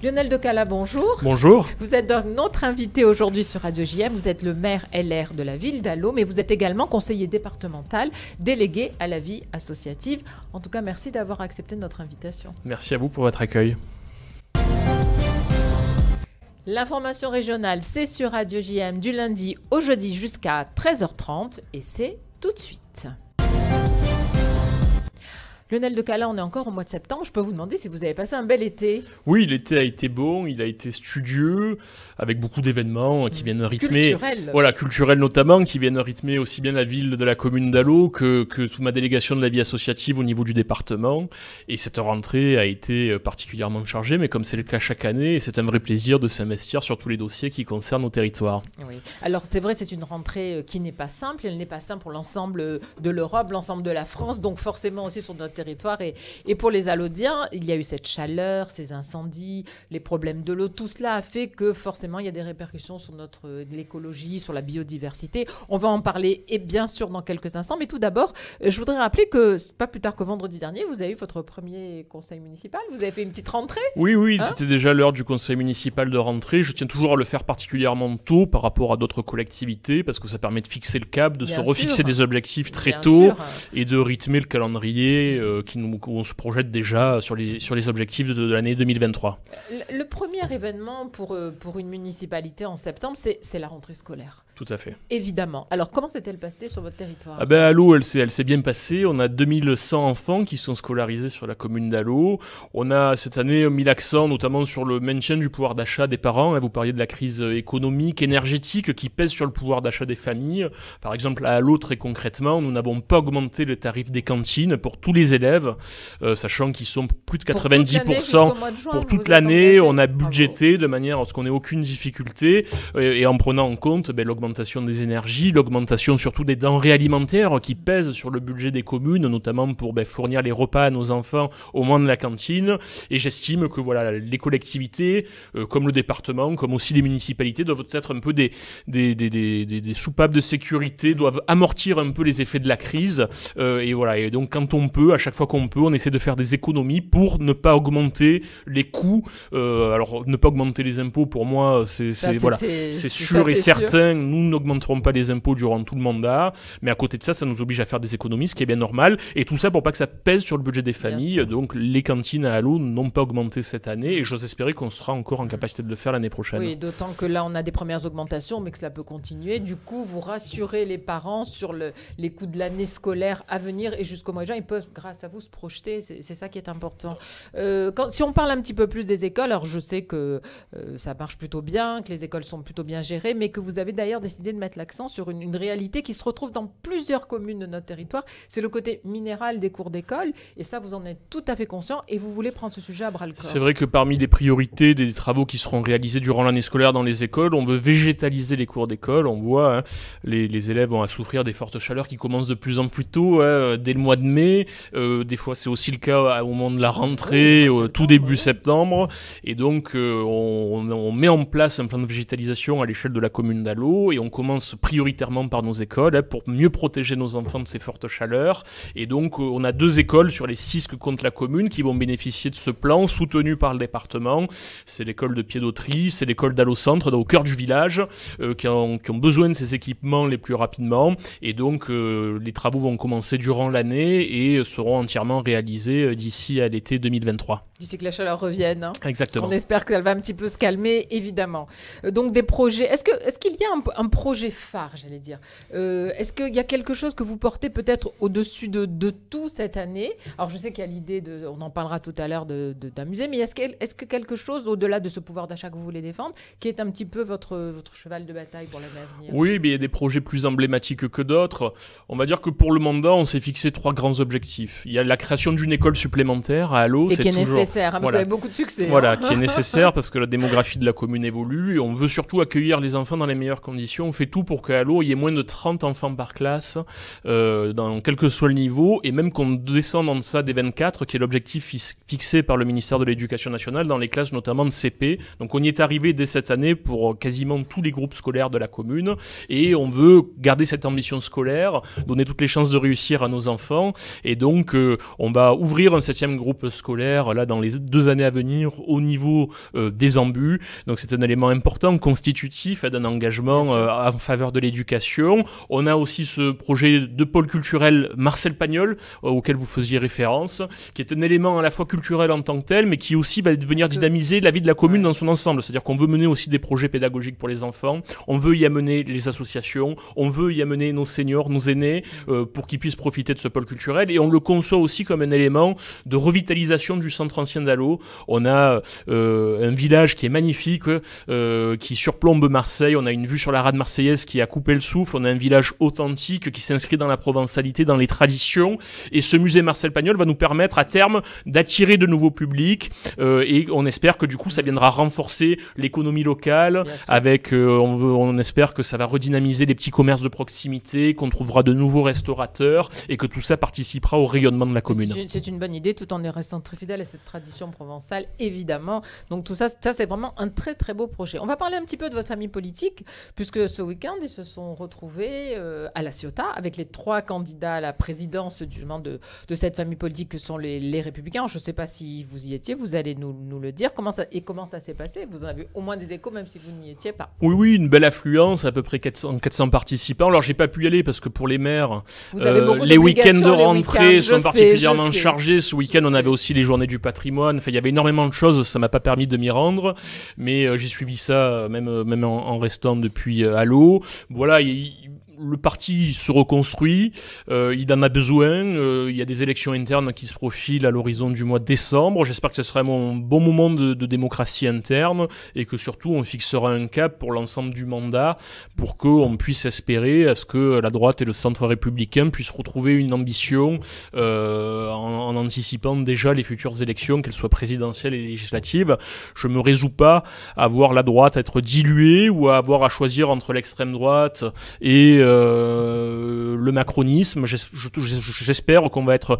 Lionel Decala, bonjour. Bonjour. Vous êtes notre invité aujourd'hui sur Radio JM. Vous êtes le maire LR de la ville d'Allô, mais vous êtes également conseiller départemental, délégué à la vie associative. En tout cas, merci d'avoir accepté notre invitation. Merci à vous pour votre accueil. L'information régionale, c'est sur Radio JM du lundi au jeudi jusqu'à 13h30 et c'est tout de suite. Lionel Decala, on est encore au mois de septembre. Je peux vous demander si vous avez passé un bel été. Oui, l'été a été bon, il a été studieux, avec beaucoup d'événements qui viennent rythmer... Culturels. Voilà, culturels notamment, qui viennent rythmer aussi bien la ville de la commune d'Allô que toute ma délégation de la vie associative au niveau du département. Et cette rentrée a été particulièrement chargée, mais comme c'est le cas chaque année, c'est un vrai plaisir de s'investir sur tous les dossiers qui concernent nos territoires. Oui. Alors c'est vrai, c'est une rentrée qui n'est pas simple. Elle n'est pas simple pour l'ensemble de l'Europe, l'ensemble de la France, donc forcément aussi sur notre territoire. Et pour les Allodiens, il y a eu cette chaleur, ces incendies, les problèmes de l'eau. Tout cela a fait que forcément, il y a des répercussions sur l'écologie, sur la biodiversité. On va en parler et bien sûr dans quelques instants. Mais tout d'abord, je voudrais rappeler que pas plus tard que vendredi dernier, vous avez eu votre premier conseil municipal. Vous avez fait une petite rentrée. Oui, c'était déjà l'heure du conseil municipal de rentrée. Je tiens toujours à le faire particulièrement tôt par rapport à d'autres collectivités parce que ça permet de fixer le cap, de se refixer des objectifs très tôt et de rythmer le calendrier où on se projette déjà sur les objectifs de l'année 2023. Le premier événement pour une municipalité en septembre, c'est la rentrée scolaire. Tout à fait. Évidemment. Alors, comment s'est-elle passée sur votre territoire ? Allô, elle s'est bien passée. On a 2100 enfants qui sont scolarisés sur la commune d'Allô. On a cette année mis l'accent notamment sur le maintien du pouvoir d'achat des parents. Vous parliez de la crise économique, énergétique qui pèse sur le pouvoir d'achat des familles. Par exemple, à Allô, très concrètement, nous n'avons pas augmenté le tarif des cantines pour tous les élèves, sachant qu'ils sont plus de 90% pour toute l'année. On a budgété de manière à ce qu'on n'ait aucune difficulté et en prenant en compte l'augmentation des énergies, l'augmentation surtout des denrées alimentaires qui pèsent sur le budget des communes, notamment pour fournir les repas à nos enfants au moins de la cantine. Et j'estime que les collectivités, comme le département, comme aussi les municipalités, doivent être un peu des soupapes de sécurité, doivent amortir un peu les effets de la crise. Et donc quand on peut, à chaque fois qu'on peut, on essaie de faire des économies pour ne pas augmenter les coûts. Alors ne pas augmenter les impôts, pour moi, c'est sûr et certain. Nous n'augmenterons pas les impôts durant tout le mandat, mais à côté de ça nous oblige à faire des économies, ce qui est bien normal, et tout ça pour pas que ça pèse sur le budget des familles. Donc les cantines à Allô n'ont pas augmenté cette année, et j'ose espérer qu'on sera encore en capacité de le faire l'année prochaine. Oui, d'autant que là on a des premières augmentations, mais que cela peut continuer. Du coup, vous rassurez les parents sur les coûts de l'année scolaire à venir, et jusqu'au mois de juin, ils peuvent, grâce à vous, se projeter. C'est ça qui est important. Si on parle un petit peu plus des écoles, alors je sais que ça marche plutôt bien, que les écoles sont plutôt bien gérées, mais que vous avez d'ailleurs décidé de mettre l'accent sur une réalité qui se retrouve dans plusieurs communes de notre territoire. C'est le côté minéral des cours d'école, et ça, vous en êtes tout à fait conscient, et vous voulez prendre ce sujet à bras-le-corps. C'est vrai que parmi les priorités des travaux qui seront réalisés durant l'année scolaire dans les écoles, on veut végétaliser les cours d'école. On voit les élèves vont à souffrir des fortes chaleurs qui commencent de plus en plus tôt, dès le mois de mai. Des fois, c'est aussi le cas au moment de la rentrée, tout début septembre. Et donc, on met en place un plan de végétalisation à l'échelle de la commune d'Allô, et on commence prioritairement par nos écoles pour mieux protéger nos enfants de ces fortes chaleurs. Et donc, on a 2 écoles sur les 6 que compte la commune qui vont bénéficier de ce plan soutenu par le département. C'est l'école de Piédauterie, c'est l'école d'Allô Centre, au cœur du village, qui ont besoin de ces équipements les plus rapidement. Et donc, les travaux vont commencer durant l'année et seront entièrement réalisés d'ici à l'été 2023. D'ici que la chaleur revienne. Exactement. On espère qu'elle va un petit peu se calmer, évidemment. Donc des projets. Est-ce qu'il y a un projet phare, j'allais dire ? Est-ce qu'il y a quelque chose que vous portez peut-être au-dessus de tout cette année ? Alors je sais qu'il y a l'idée on en parlera tout à l'heure, d'amuser, mais est-ce que quelque chose au-delà de ce pouvoir d'achat que vous voulez défendre, qui est un petit peu votre cheval de bataille pour l'année à venir ? Oui, mais il y a des projets plus emblématiques que d'autres. On va dire que pour le mandat, on s'est fixé 3 grands objectifs. Il y a la création d'une école supplémentaire à Allô. Et qui est nécessaire, parce que vous avez beaucoup de succès. Voilà, qui est nécessaire parce que la démographie de la commune évolue et on veut surtout accueillir les enfants dans les meilleures conditions. On fait tout pour qu'à Allô, il y ait moins de 30 enfants par classe, dans quel que soit le niveau, et même qu'on descende en deçà des 24, qui est l'objectif fixé par le ministère de l'Éducation nationale dans les classes notamment de CP. Donc on y est arrivé dès cette année pour quasiment tous les groupes scolaires de la commune, et on veut garder cette ambition scolaire, donner toutes les chances de réussir à nos enfants, et donc on va ouvrir un 7e groupe scolaire là dans les 2 années à venir au niveau des embus. Donc c'est un élément important, constitutif d'un engagement en faveur de l'éducation. On a aussi ce projet de pôle culturel Marcel Pagnol, auquel vous faisiez référence, qui est un élément à la fois culturel en tant que tel, mais qui aussi va venir dynamiser la vie de la commune dans son ensemble. C'est-à-dire qu'on veut mener aussi des projets pédagogiques pour les enfants, on veut y amener les associations, on veut y amener nos seniors, nos aînés, pour qu'ils puissent profiter de ce pôle culturel, et on le conçoit aussi comme un élément de revitalisation du centre ancien d'Allaux. On a un village qui est magnifique, qui surplombe Marseille, on a une vue sur la rade marseillaise qui a coupé le souffle, on a un village authentique qui s'inscrit dans la provençalité, dans les traditions, et ce musée Marcel Pagnol va nous permettre à terme d'attirer de nouveaux publics, et on espère que du coup ça viendra renforcer l'économie locale, avec on espère que ça va redynamiser les petits commerces de proximité, qu'on trouvera de nouveaux restaurateurs, et que tout ça participera au rayonnement de la commune. C'est une bonne idée, tout en restant très fidèle à cette tradition provençale, évidemment. Donc tout ça, c'est vraiment un très très beau projet. On va parler un petit peu de votre famille politique, puisque ce week-end, ils se sont retrouvés à La Ciotat avec les 3 candidats à la présidence de cette famille politique que sont les Républicains. Je ne sais pas si vous y étiez, vous allez nous le dire. Comment ça s'est passé? Vous en avez au moins des échos, même si vous n'y étiez pas. Oui, une belle affluence, à peu près 400 participants. Alors, j'ai pas pu y aller parce que pour les maires, les week-ends de rentrée sont particulièrement chargés. Ce week-end, on avait aussi les journées du patrimoine. Enfin, il y avait énormément de choses. Ça m'a pas permis de m'y rendre, mais j'ai suivi ça même en restant depuis Allaux. Voilà. Le parti se reconstruit, il en a besoin, il y a des élections internes qui se profilent à l'horizon du mois de décembre. J'espère que ce sera un bon moment de démocratie interne, et que surtout on fixera un cap pour l'ensemble du mandat, pour qu'on puisse espérer à ce que la droite et le centre républicain puissent retrouver une ambition en anticipant déjà les futures élections, qu'elles soient présidentielles et législatives. Je me résous pas à voir la droite être diluée, ou à avoir à choisir entre l'extrême droite et le macronisme. J'espère qu'on va être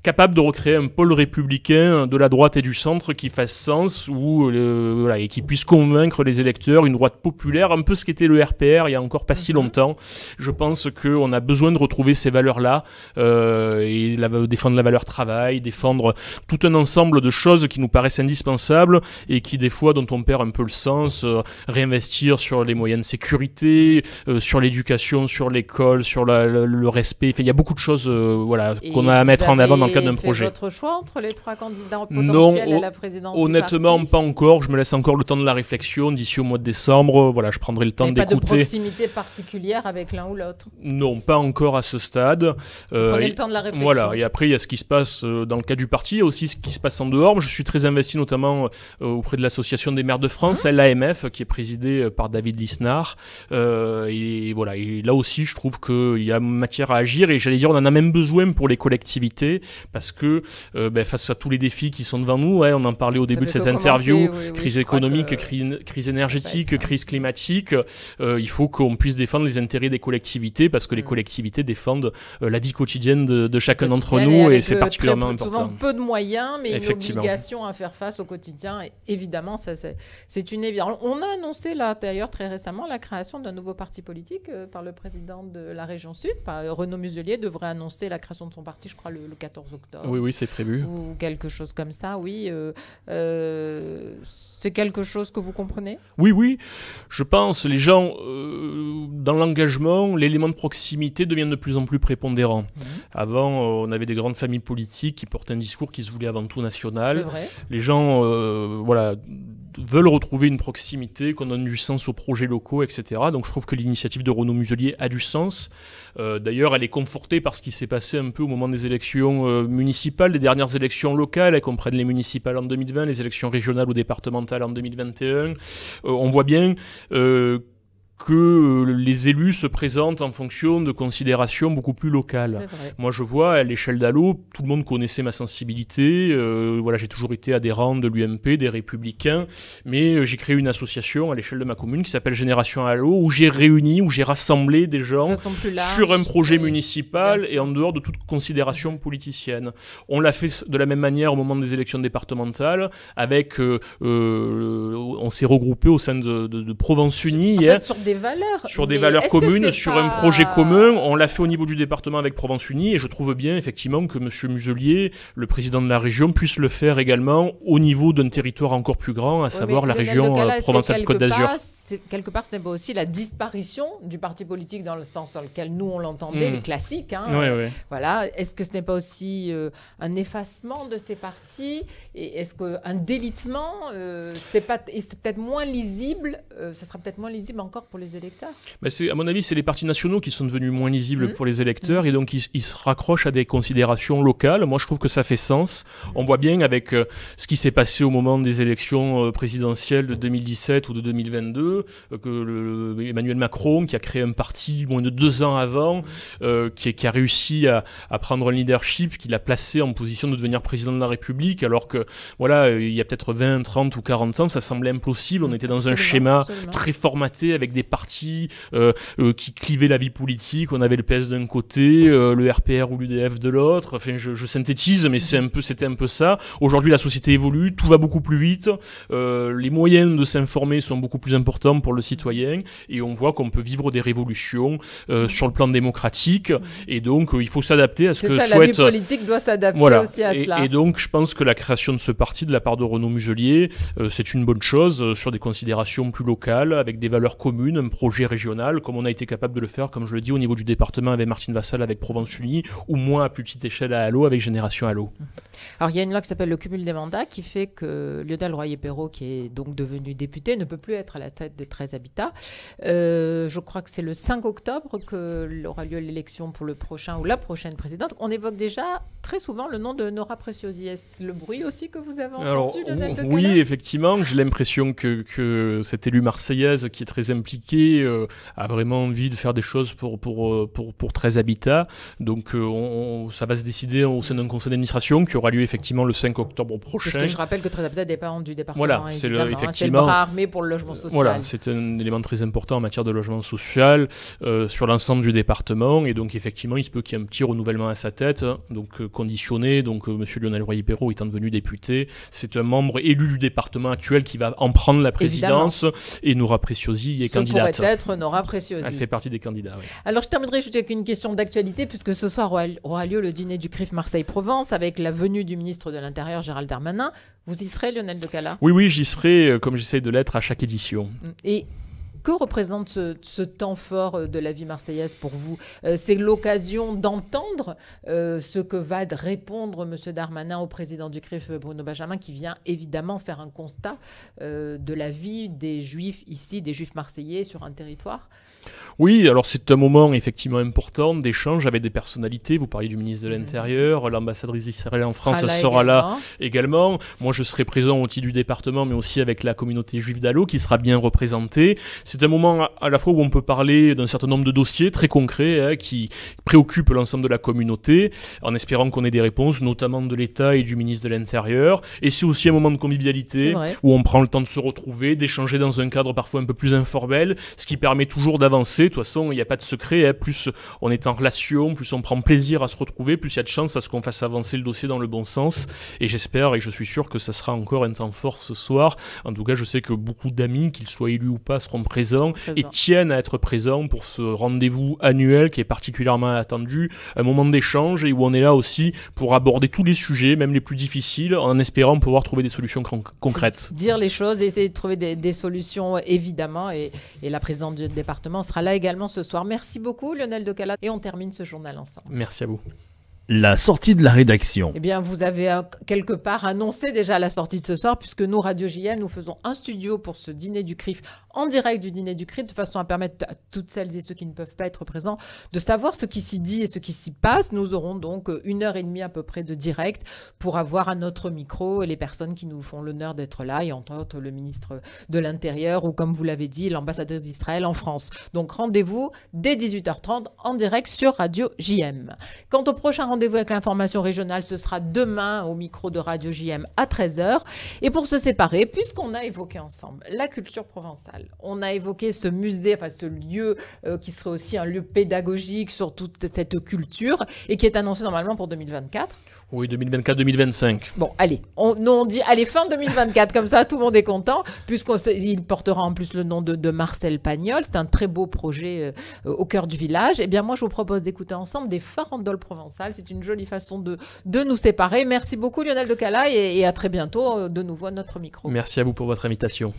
capable de recréer un pôle républicain de la droite et du centre qui fasse sens, et qui puisse convaincre les électeurs, une droite populaire, un peu ce qu'était le RPR il y a encore pas si longtemps. Je pense qu'on a besoin de retrouver ces valeurs-là, et défendre la valeur travail, défendre tout un ensemble de choses qui nous paraissent indispensables et qui des fois dont on perd un peu le sens, réinvestir sur les moyens de sécurité, sur l'éducation, sur l'école, sur le respect. Enfin, il y a beaucoup de choses qu'on a à mettre en avant dans le cadre d'un projet. Votre choix entre les 3 candidats potentiels à la présidence honnêtement, du parti? pas encore. Je me laisse encore le temps de la réflexion. D'ici au mois de décembre, je prendrai le temps d'écouter. Pas de proximité particulière avec l'un ou l'autre? Non, pas encore à ce stade. Prenez le temps de la réflexion. Voilà, et après, il y a ce qui se passe dans le cadre du parti, il y a aussi ce qui se passe en dehors. Je suis très investi notamment auprès de l'Association des maires de France, l'AMF, qui est présidée par David Lisnard. Et voilà, et là aussi, je trouve qu'il y a matière à agir, et j'allais dire, on en a même besoin pour les collectivités, parce que face à tous les défis qui sont devant nous, on en parlait au début de cette interview, crise économique, crise énergétique, crise climatique, il faut qu'on puisse défendre les intérêts des collectivités, parce que les collectivités défendent la vie quotidienne de chacun d'entre nous, et c'est particulièrement important. Souvent peu de moyens, mais une obligation à faire face au quotidien, et évidemment, c'est une évidence. On a annoncé là, d'ailleurs, très récemment, la création d'un nouveau parti politique par le président de la région Sud. Renaud Muselier devrait annoncer la création de son parti, je crois, le 14 octobre. Oui, c'est prévu. Ou quelque chose comme ça, oui. C'est quelque chose que vous comprenez? Oui. Je pense, les gens, dans l'engagement, l'élément de proximité devient de plus en plus prépondérant. Avant, on avait des grandes familles politiques qui portaient un discours qui se voulait avant tout national. C'est vrai. Les gens, veulent retrouver une proximité, qu'on donne du sens aux projets locaux, etc. Donc je trouve que l'initiative de Renaud Muselier a du sens. D'ailleurs, elle est confortée par ce qui s'est passé un peu au moment des élections municipales, des dernières élections locales, elles comprennent les municipales en 2020, les élections régionales ou départementales en 2021. On voit bien que les élus se présentent en fonction de considérations beaucoup plus locales. Moi, je vois, à l'échelle d'Allaux, tout le monde connaissait ma sensibilité. J'ai toujours été adhérent de l'UMP, des Républicains, mais j'ai créé une association à l'échelle de ma commune qui s'appelle Génération Allaux, où j'ai rassemblé des gens sur un projet municipal et en dehors de toute considération politicienne. On l'a fait de la même manière au moment des élections départementales, avec, on on s'est regroupé au sein de Provence Unie. Sur des valeurs. Sur des valeurs communes, sur un projet commun. On l'a fait au niveau du département avec Provence Unie et je trouve bien effectivement que M. Muselier, le président de la région, puisse le faire également au niveau d'un territoire encore plus grand, à savoir la région Provence-Alpes-Côte d'Azur. Quelque part, ce n'est pas aussi la disparition du parti politique dans le sens dans lequel nous on l'entendait, le classique. Voilà. Est-ce que ce n'est pas aussi un effacement de ces partis et est-ce qu'un délitement, c'est peut-être moins lisible, ça sera peut-être moins lisible encore pour les électeurs? À mon avis, c'est les partis nationaux qui sont devenus moins lisibles pour les électeurs et donc ils se raccrochent à des considérations locales. Moi, je trouve que ça fait sens. On voit bien avec ce qui s'est passé au moment des élections présidentielles de 2017 ou de 2022, que Emmanuel Macron, qui a créé un parti moins de 2 ans avant, qui a réussi à prendre un leadership, qui l'a placé en position de devenir président de la République, alors que voilà, il y a peut-être 20, 30 ou 40 ans, ça semblait impossible. On était dans un schéma très formaté avec des partis qui clivaient la vie politique. On avait le PS d'un côté, le RPR ou l'UDF de l'autre. Enfin, je synthétise, mais c'était un peu ça. Aujourd'hui, la société évolue, tout va beaucoup plus vite. Les moyens de s'informer sont beaucoup plus importants pour le citoyen et on voit qu'on peut vivre des révolutions sur le plan démocratique et donc il faut s'adapter à ce que souhaite... La vie politique doit s'adapter aussi à cela. Et donc je pense que la création de ce parti de la part de Renaud Muselier, c'est une bonne chose sur des considérations plus locales, avec des valeurs communes, un projet régional, comme on a été capable de le faire, comme je le dis, au niveau du département avec Martine Vassal, avec Provence Unie, ou moins à plus petite échelle à Allo, avec Génération Allo. Alors il y a une loi qui s'appelle le cumul des mandats qui fait que Lionel Royer-Perrot, qui est donc devenu député, ne peut plus être à la tête de 13 habitats. Je crois que c'est le 5 octobre qu'aura lieu l'élection pour le prochain ou la prochaine présidente. On évoque déjà très souvent le nom de Nora Preciosi. Est-ce le bruit aussi que vous avez entendu, Lionel de Cala ? Oui, effectivement. J'ai l'impression que cette élue marseillaise qui est très impliquée a vraiment envie de faire des choses pour 13 habitats. Donc ça va se décider au sein d'un conseil d'administration qui aura lieu effectivement le 5 octobre prochain. Parce que je rappelle que 13 habitats dépend du département. Voilà, c'est le bras armé pour le logement social. Voilà, c'est un élément très important en matière de logement social sur l'ensemble du département. Et donc effectivement, il se peut qu'il y ait un petit renouvellement à sa tête, donc conditionné. Donc M. Lionel Royer-Perrot étant devenu député, c'est un membre élu du département actuel qui va en prendre la présidence. Évidemment. Et Nora Preciosi est candidate. Pourrait être Nora Preciosi. Elle fait partie des candidats, oui. Alors je terminerai juste avec une question d'actualité, puisque ce soir aura lieu le dîner du CRIF Marseille-Provence avec la venue du ministre de l'Intérieur, Gérald Darmanin. Vous y serez, Lionel de Cala ? Oui, j'y serai, comme j'essaie de l'être à chaque édition. Et que représente ce temps fort de la vie marseillaise pour vous ? C'est l'occasion d'entendre ce que va répondre M. Darmanin au président du CRIF, Bruno Benjamin, qui vient évidemment faire un constat de la vie des Juifs ici, des Juifs marseillais sur un territoire. Oui, alors c'est un moment effectivement important d'échange avec des personnalités. Vous parliez du ministre de l'Intérieur, l'ambassadrice d'Israël en France sera là également. Moi, je serai présent au titre du département, mais aussi avec la communauté juive d'Allo qui sera bien représentée. C'est un moment à la fois où on peut parler d'un certain nombre de dossiers très concrets qui préoccupent l'ensemble de la communauté, en espérant qu'on ait des réponses, notamment de l'État et du ministre de l'Intérieur. Et c'est aussi un moment de convivialité où on prend le temps de se retrouver, d'échanger dans un cadre parfois un peu plus informel, ce qui permet toujours d'avancer. De toute façon, il n'y a pas de secret. Plus on est en relation, plus on prend plaisir à se retrouver, plus il y a de chances à ce qu'on fasse avancer le dossier dans le bon sens. Et j'espère et je suis sûr que ça sera encore un temps fort ce soir. En tout cas, je sais que beaucoup d'amis, qu'ils soient élus ou pas, seront présents et tiennent à être présents pour ce rendez-vous annuel qui est particulièrement attendu. Un moment d'échange et où on est là aussi pour aborder tous les sujets, même les plus difficiles, en espérant pouvoir trouver des solutions concrètes. Dire les choses et essayer de trouver des solutions, évidemment. Et la présidente du département sera là également ce soir. Merci beaucoup, Lionel de Cala. Et on termine ce journal ensemble. Merci à vous. La sortie de la rédaction. Eh bien, vous avez quelque part annoncé déjà la sortie de ce soir, puisque nous, Radio JM, nous faisons un studio pour ce dîner du CRIF, en direct du dîner du CRIF, de façon à permettre à toutes celles et ceux qui ne peuvent pas être présents de savoir ce qui s'y dit et ce qui s'y passe. Nous aurons donc 1h30 à peu près de direct pour avoir à notre micro les personnes qui nous font l'honneur d'être là, et entre autres le ministre de l'Intérieur ou, comme vous l'avez dit, l'ambassadrice d'Israël en France. Donc rendez-vous dès 18h30 en direct sur Radio JM. Quant au prochain rendez-vous avec l'information régionale, ce sera demain au micro de Radio JM à 13h. Et pour se séparer, puisqu'on a évoqué ensemble la culture provençale, on a évoqué ce musée, enfin ce lieu qui serait aussi un lieu pédagogique sur toute cette culture et qui est annoncé normalement pour 2024. Oui, 2024-2025. Bon, allez, nous on dit, allez, fin 2024, comme ça tout le monde est content, puisqu'il portera en plus le nom de Marcel Pagnol. C'est un très beau projet au cœur du village. Eh bien, moi, je vous propose d'écouter ensemble des farandoles provençales. C'est une jolie façon de nous séparer. Merci beaucoup, Lionel de Calaï, et à très bientôt de nouveau à notre micro. Merci à vous pour votre invitation.